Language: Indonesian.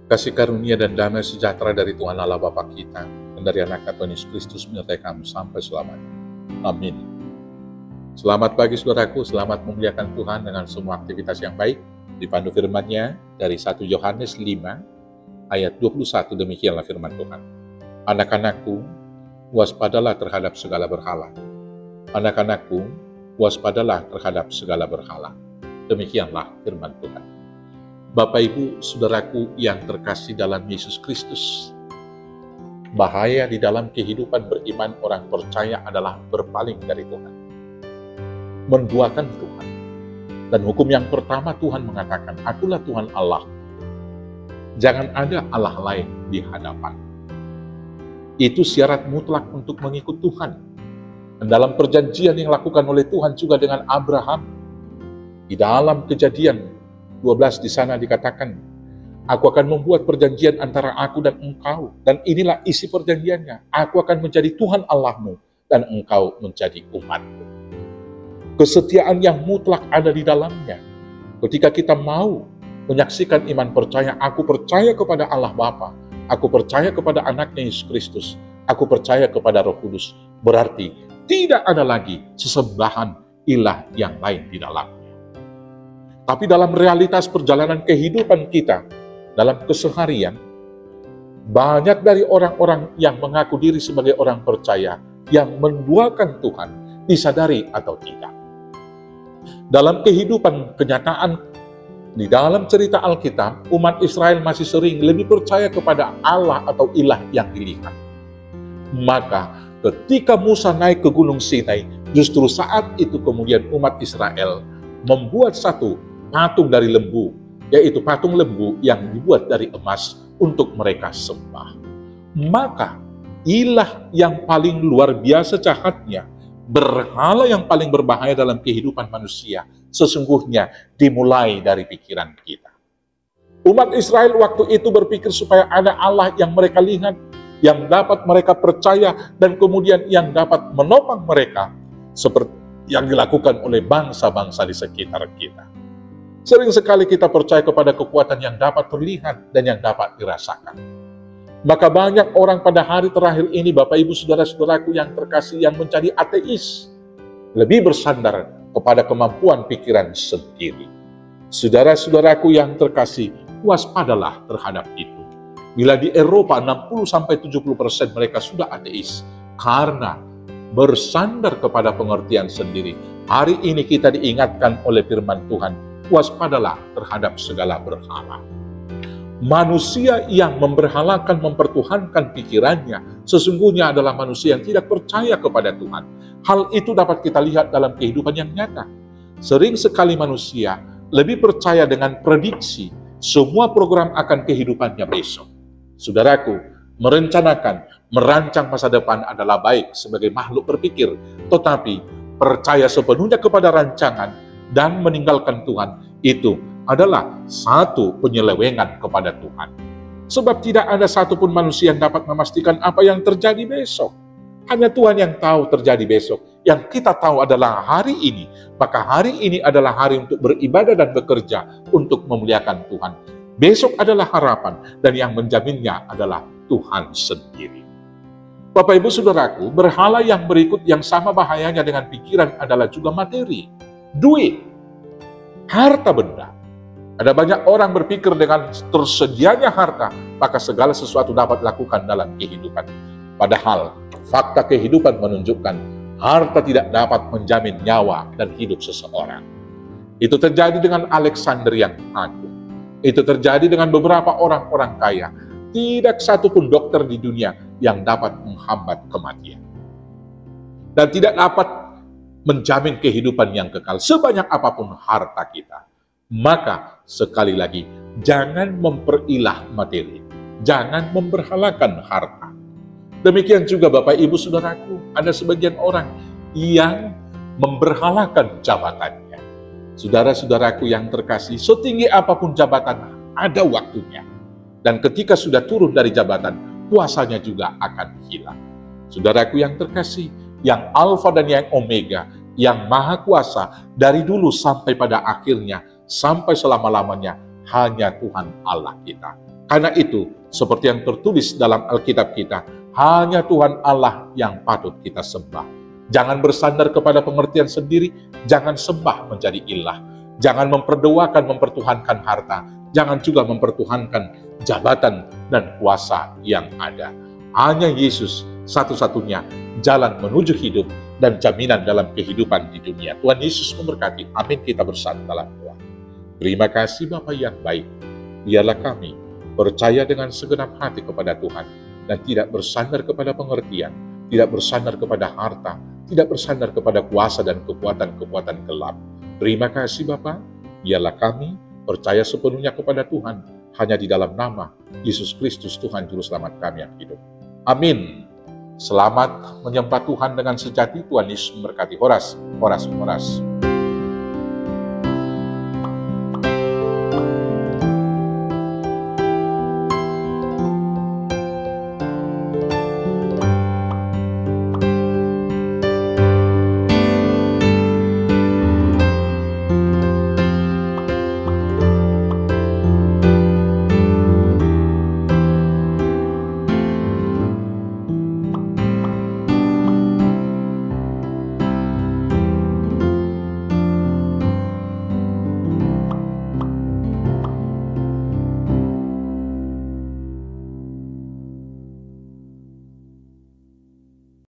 Kasih karunia dan damai sejahtera dari Tuhan Allah Bapa kita dan dari anak Tuhan Yesus Kristus menyertai kamu sampai selamanya. Amin. Selamat pagi saudaraku, selamat memuliakan Tuhan dengan semua aktivitas yang baik. Dipandu firman-Nya dari 1 Yohanes 5 ayat 21, demikianlah firman Tuhan. Anak-anakku, waspadalah terhadap segala berhala. Anak-anakku, waspadalah terhadap segala berhala. Demikianlah firman Tuhan. Bapak, Ibu, saudaraku yang terkasih dalam Yesus Kristus, bahaya di dalam kehidupan beriman orang percaya adalah berpaling dari Tuhan, menduakan Tuhan. Dan hukum yang pertama Tuhan mengatakan, akulah Tuhan Allah. Jangan ada Allah lain di hadapan. Itu syarat mutlak untuk mengikut Tuhan. Dan dalam perjanjian yang dilakukan oleh Tuhan juga dengan Abraham, di dalam Kejadian 12 di sana dikatakan, aku akan membuat perjanjian antara aku dan engkau. Dan inilah isi perjanjiannya. Aku akan menjadi Tuhan Allahmu dan engkau menjadi umatku. Kesetiaan yang mutlak ada di dalamnya. Ketika kita mau menyaksikan iman percaya, aku percaya kepada Allah Bapa, aku percaya kepada anaknya Yesus Kristus, aku percaya kepada Roh Kudus, berarti tidak ada lagi sesembahan ilah yang lain di dalamnya. Tapi dalam realitas perjalanan kehidupan kita, dalam keseharian, banyak dari orang-orang yang mengaku diri sebagai orang percaya, yang menduakan Tuhan, disadari atau tidak. Dalam kehidupan kenyataan, di dalam cerita Alkitab, umat Israel masih sering lebih percaya kepada Allah atau ilah yang dilihat. Maka ketika Musa naik ke Gunung Sinai, justru saat itu kemudian umat Israel membuat satu patung dari lembu, yaitu patung lembu yang dibuat dari emas untuk mereka sembah. Maka ilah yang paling luar biasa jahatnya, berhala yang paling berbahaya dalam kehidupan manusia, sesungguhnya dimulai dari pikiran kita. Umat Israel waktu itu berpikir supaya ada Allah yang mereka lihat, yang dapat mereka percaya, dan kemudian yang dapat menopang mereka, seperti yang dilakukan oleh bangsa-bangsa di sekitar kita. Sering sekali kita percaya kepada kekuatan yang dapat terlihat dan yang dapat dirasakan. Maka banyak orang pada hari terakhir ini, Bapak Ibu Saudara-saudaraku yang terkasih, yang menjadi ateis, lebih bersandar kepada kemampuan pikiran sendiri. Saudara-saudaraku yang terkasih, waspadalah terhadap itu. Bila di Eropa 60-70% mereka sudah ateis, karena bersandar kepada pengertian sendiri. Hari ini kita diingatkan oleh firman Tuhan, waspadalah terhadap segala berhala. Manusia yang memberhalakan, mempertuhankan pikirannya, sesungguhnya adalah manusia yang tidak percaya kepada Tuhan. Hal itu dapat kita lihat dalam kehidupan yang nyata. Sering sekali manusia lebih percaya dengan prediksi semua program akan kehidupannya besok. Saudaraku, merencanakan, merancang masa depan adalah baik sebagai makhluk berpikir, tetapi percaya sepenuhnya kepada rancangan dan meninggalkan Tuhan, itu adalah satu penyelewengan kepada Tuhan. Sebab tidak ada satupun manusia yang dapat memastikan apa yang terjadi besok. Hanya Tuhan yang tahu terjadi besok. Yang kita tahu adalah hari ini. Maka hari ini adalah hari untuk beribadah dan bekerja untuk memuliakan Tuhan. Besok adalah harapan, dan yang menjaminnya adalah Tuhan sendiri. Bapak Ibu Saudaraku, berhala yang berikut yang sama bahayanya dengan pikiran adalah juga materi. Duit, harta benda. Ada banyak orang berpikir dengan tersedianya harta, maka segala sesuatu dapat dilakukan dalam kehidupan. Padahal, fakta kehidupan menunjukkan harta tidak dapat menjamin nyawa dan hidup seseorang. Itu terjadi dengan Alexander yang agung. Itu terjadi dengan beberapa orang-orang kaya. Tidak satupun dokter di dunia yang dapat menghambat kematian. Dan tidak dapat menjamin kehidupan yang kekal sebanyak apapun harta kita. Maka sekali lagi, jangan memperilah materi, jangan memberhalakan harta. Demikian juga Bapak Ibu Saudaraku, ada sebagian orang yang memberhalakan jabatannya. Saudara-saudaraku yang terkasih, setinggi apapun jabatan ada waktunya. Dan ketika sudah turun dari jabatan, kuasanya juga akan hilang. Saudaraku yang terkasih, yang Alfa dan yang Omega, yang Maha Kuasa, dari dulu sampai pada akhirnya, sampai selama-lamanya, hanya Tuhan Allah kita. Karena itu, seperti yang tertulis dalam Alkitab kita, hanya Tuhan Allah yang patut kita sembah. Jangan bersandar kepada pengertian sendiri, jangan sembah menjadi ilah. Jangan mempertuhankan harta, jangan juga mempertuhankan jabatan dan kuasa yang ada. Hanya Yesus satu-satunya jalan menuju hidup dan jaminan dalam kehidupan di dunia. Tuhan Yesus memberkati. Amin. Kita bersatu dalam doa. Terima kasih Bapa yang baik. Biarlah kami percaya dengan segenap hati kepada Tuhan dan tidak bersandar kepada pengertian, tidak bersandar kepada harta, tidak bersandar kepada kuasa dan kekuatan-kekuatan gelap. Terima kasih Bapa. Biarlah kami percaya sepenuhnya kepada Tuhan hanya di dalam nama Yesus Kristus Tuhan Juru Selamat kami yang hidup. Amin. Selamat menyembah Tuhan dengan sejati. Tuhan Yesus memberkati. Horas, horas, horas.